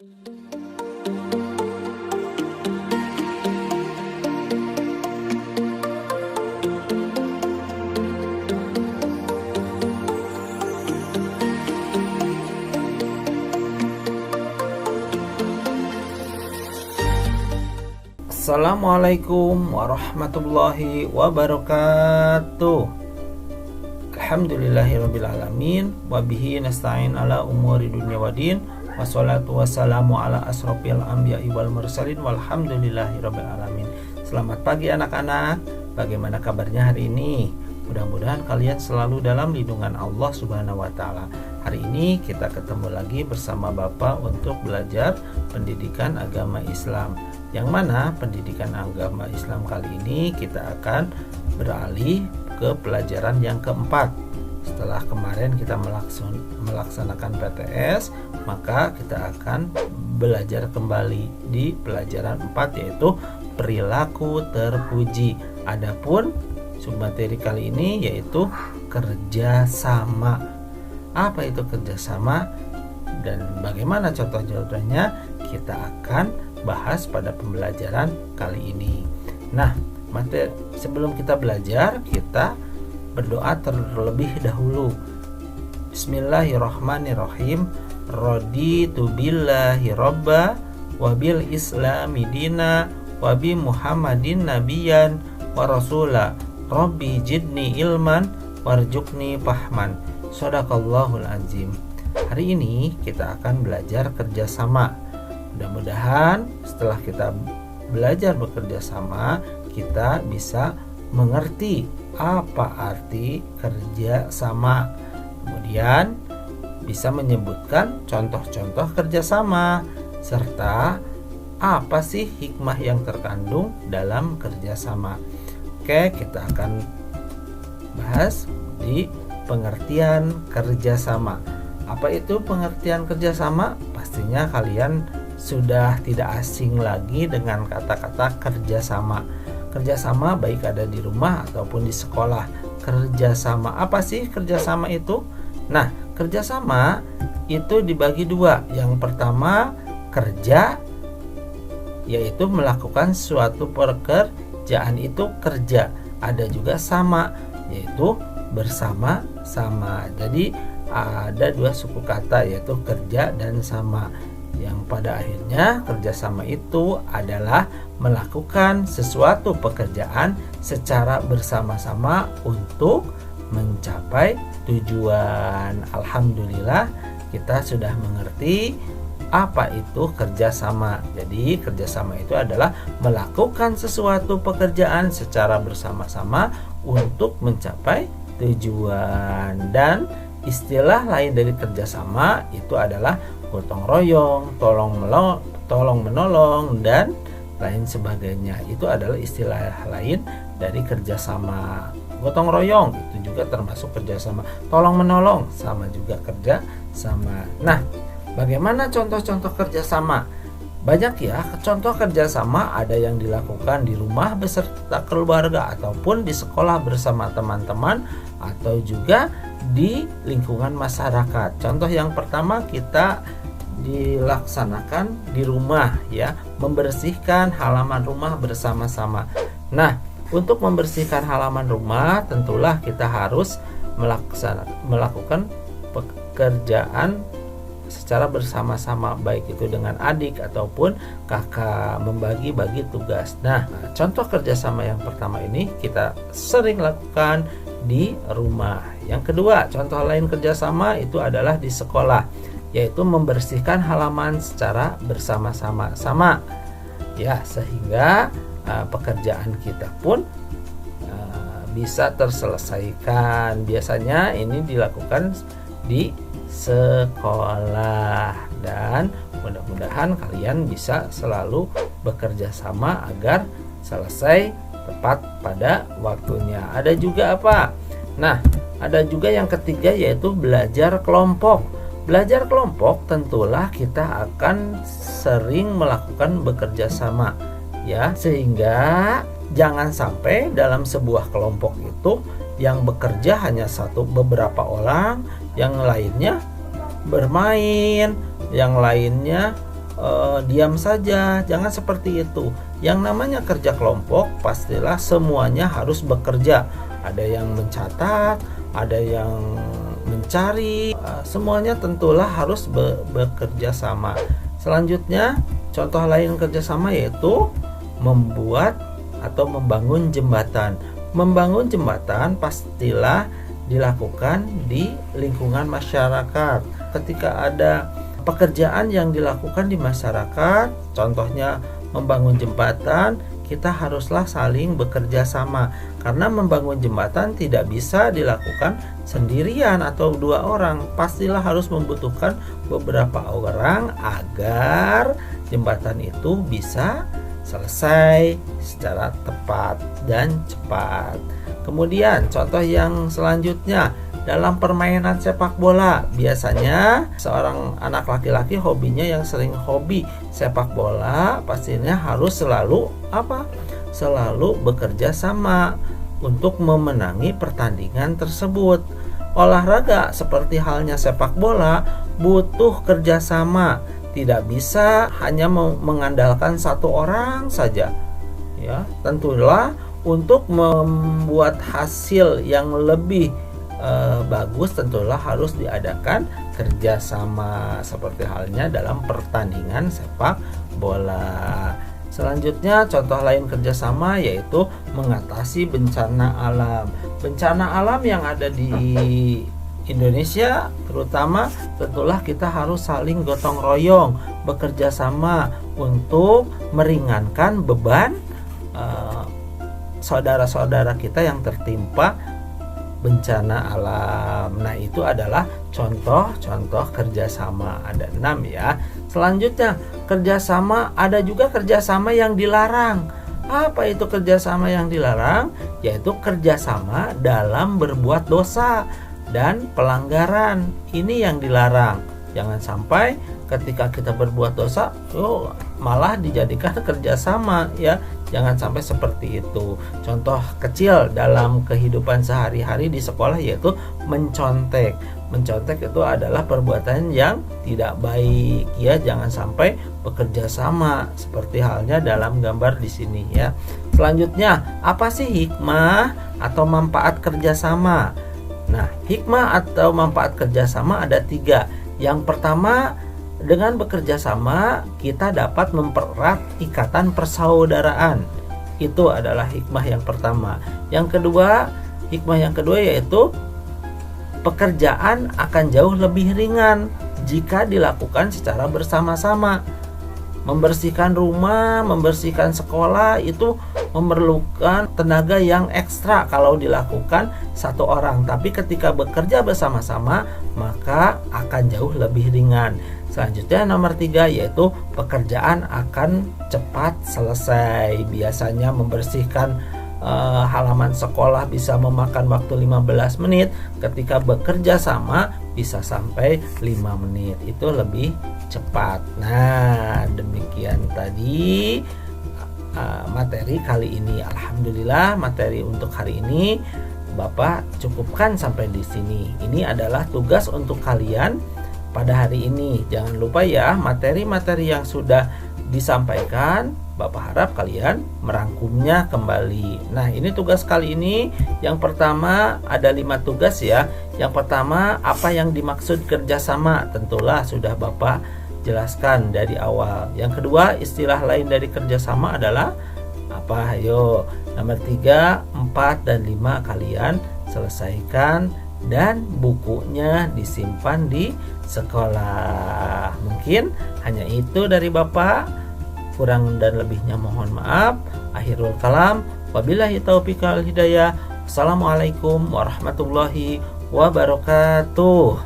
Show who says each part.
Speaker 1: Assalamualaikum warahmatullahi wabarakatuh. Alhamdulillahirabbil alamin wa bihi nasta'in ala umuri dunya waddin. Wassalatu wassalamu ala asrofil anbiya'i wal mursalin walhamdulillahirabbil alamin. Selamat pagi anak-anak. Bagaimana kabarnya hari ini? Mudah-mudahan kalian selalu dalam lindungan Allah Subhanahu wa taala. Hari ini kita ketemu lagi bersama Bapak untuk belajar pendidikan agama Islam. Yang mana pendidikan agama Islam kali ini kita akan beralih ke pelajaran yang keempat. Setelah kemarin kita melaksanakan PTS, maka kita akan belajar kembali di pelajaran 4, yaitu perilaku terpuji. Adapun submateri kali ini yaitu kerjasama. Apa itu kerjasama dan bagaimana contoh-contohnya, kita akan bahas pada pembelajaran kali ini. Nah, sebelum kita belajar, kita berdoa terlebih dahulu. Bismillahirrahmanirrahim. Raditu billahi robba wa bil islami dina wa bi muhammadin nabiyan wa rasula. Rabbi jidni ilman warjukni fahman. Shadaqallahul azim. Hari ini kita akan belajar kerjasama. Mudah-mudahan setelah kita belajar bekerja sama, kita bisa mengerti apa arti kerja sama. Kemudian bisa menyebutkan contoh-contoh kerjasama serta apa sih hikmah yang terkandung dalam kerjasama. Oke, kita akan bahas di pengertian kerjasama. Apa itu pengertian kerjasama? Pastinya kalian sudah tidak asing lagi dengan kata-kata kerjasama. Kerjasama baik ada di rumah ataupun di sekolah. Kerjasama, apa sih kerjasama itu? Nah, kerjasama itu dibagi dua. Yang pertama, kerja, yaitu melakukan suatu pekerjaan itu kerja. Ada juga sama, yaitu bersama-sama. Jadi ada dua suku kata, yaitu kerja dan sama, yang pada akhirnya kerjasama itu adalah melakukan sesuatu pekerjaan secara bersama-sama untuk mencapai tujuan. Alhamdulillah, kita sudah mengerti apa itu kerjasama. Jadi kerjasama itu adalah melakukan sesuatu pekerjaan secara bersama-sama untuk mencapai tujuan. Dan istilah lain dari kerjasama itu adalah gotong royong, tolong menolong, dan lain sebagainya. Itu adalah istilah lain dari kerjasama. Gotong royong itu juga termasuk kerjasama. Tolong menolong sama juga kerjasama. Nah, bagaimana contoh-contoh kerjasama? Banyak ya, contoh kerjasama ada yang dilakukan di rumah beserta keluarga ataupun di sekolah bersama teman-teman atau juga di lingkungan masyarakat. Contoh yang pertama kita dilaksanakan di rumah ya, membersihkan halaman rumah bersama-sama. Nah, untuk membersihkan halaman rumah tentulah kita harus melakukan pekerjaan secara bersama-sama, baik itu dengan adik ataupun kakak, membagi-bagi tugas. Nah, contoh kerjasama yang pertama ini kita sering lakukan di rumah. Yang kedua, contoh lain kerjasama itu adalah di sekolah, yaitu membersihkan halaman secara bersama-sama ya, sehingga pekerjaan kita pun bisa terselesaikan. Biasanya ini dilakukan di sekolah, dan mudah-mudahan kalian bisa selalu bekerja sama agar selesai tepat pada waktunya. Ada juga apa? Nah, ada juga yang ketiga, yaitu belajar kelompok. Belajar kelompok tentulah kita akan sering melakukan bekerja sama ya, sehingga jangan sampai dalam sebuah kelompok itu yang bekerja hanya beberapa orang, yang lainnya bermain, yang lainnya diam saja, jangan seperti itu. Yang namanya kerja kelompok pastilah semuanya harus bekerja. Ada yang mencatat, ada yang mencari, semuanya tentulah harus bekerja sama. Selanjutnya, contoh lain kerjasama yaitu membuat atau membangun jembatan. Membangun jembatan pastilah dilakukan di lingkungan masyarakat. Ketika ada pekerjaan yang dilakukan di masyarakat, contohnya membangun jembatan, kita haruslah saling bekerja sama. Karena membangun jembatan tidak bisa dilakukan sendirian atau dua orang, pastilah harus membutuhkan beberapa orang agar jembatan itu bisa selesai secara tepat dan cepat. Kemudian contoh yang selanjutnya, dalam permainan sepak bola, biasanya seorang anak laki-laki hobinya yang sering hobi sepak bola pastinya harus selalu selalu bekerja sama untuk memenangi pertandingan tersebut. Olahraga seperti halnya sepak bola butuh kerjasama, tidak bisa hanya mengandalkan satu orang saja. Ya, tentulah untuk membuat hasil yang lebih bagus tentulah harus diadakan kerjasama seperti halnya dalam pertandingan sepak bola. Selanjutnya contoh lain kerjasama yaitu mengatasi bencana alam. Bencana alam yang ada di Indonesia terutama tentulah kita harus saling gotong royong, bekerja sama untuk meringankan beban saudara-saudara kita yang tertimpa bencana alam. Nah, itu adalah contoh-contoh kerjasama. Ada 6 ya. Selanjutnya kerjasama, ada juga kerjasama yang dilarang. Apa itu kerjasama yang dilarang? Yaitu kerjasama dalam berbuat dosa dan pelanggaran. Ini yang dilarang. Jangan sampai ketika kita berbuat dosa, malah dijadikan kerjasama ya. Jangan sampai seperti itu. Contoh kecil dalam kehidupan sehari-hari di sekolah yaitu mencontek. Mencontek itu adalah perbuatan yang tidak baik ya. Jangan sampai bekerja sama seperti halnya dalam gambar di sini ya. Selanjutnya, apa sih hikmah atau manfaat kerjasama? Nah, hikmah atau manfaat kerjasama ada 3. Yang pertama, dengan bekerja sama kita dapat mempererat ikatan persaudaraan. Itu adalah hikmah yang pertama. Hikmah yang kedua yaitu pekerjaan akan jauh lebih ringan jika dilakukan secara bersama-sama. Membersihkan rumah, membersihkan sekolah itu memerlukan tenaga yang ekstra kalau dilakukan satu orang. Tapi ketika bekerja bersama-sama maka akan jauh lebih ringan. Selanjutnya nomor 3 yaitu pekerjaan akan cepat selesai. Biasanya membersihkan halaman sekolah bisa memakan waktu 15 menit. Ketika bekerja sama bisa sampai 5 menit. Itu lebih cepat. Nah, demikian tadi materi kali ini. Alhamdulillah materi untuk hari ini Bapak cukupkan sampai di sini. Ini adalah tugas untuk kalian pada hari ini. Jangan lupa ya, materi-materi yang sudah disampaikan Bapak harap kalian merangkumnya kembali. Nah, ini tugas kali ini. Yang pertama ada 5 tugas ya. Yang pertama, apa yang dimaksud kerjasama? Tentulah sudah Bapak jelaskan dari awal. Yang kedua, istilah lain dari kerjasama adalah apa? Ayo, nomor 3, 4, dan 5 kalian selesaikan dan bukunya disimpan di sekolah. Mungkin hanya itu dari Bapak. Kurang dan lebihnya mohon maaf. Akhirul kalam. Wabillahi taufiq wal hidayah. Assalamualaikum warahmatullahi wabarakatuh.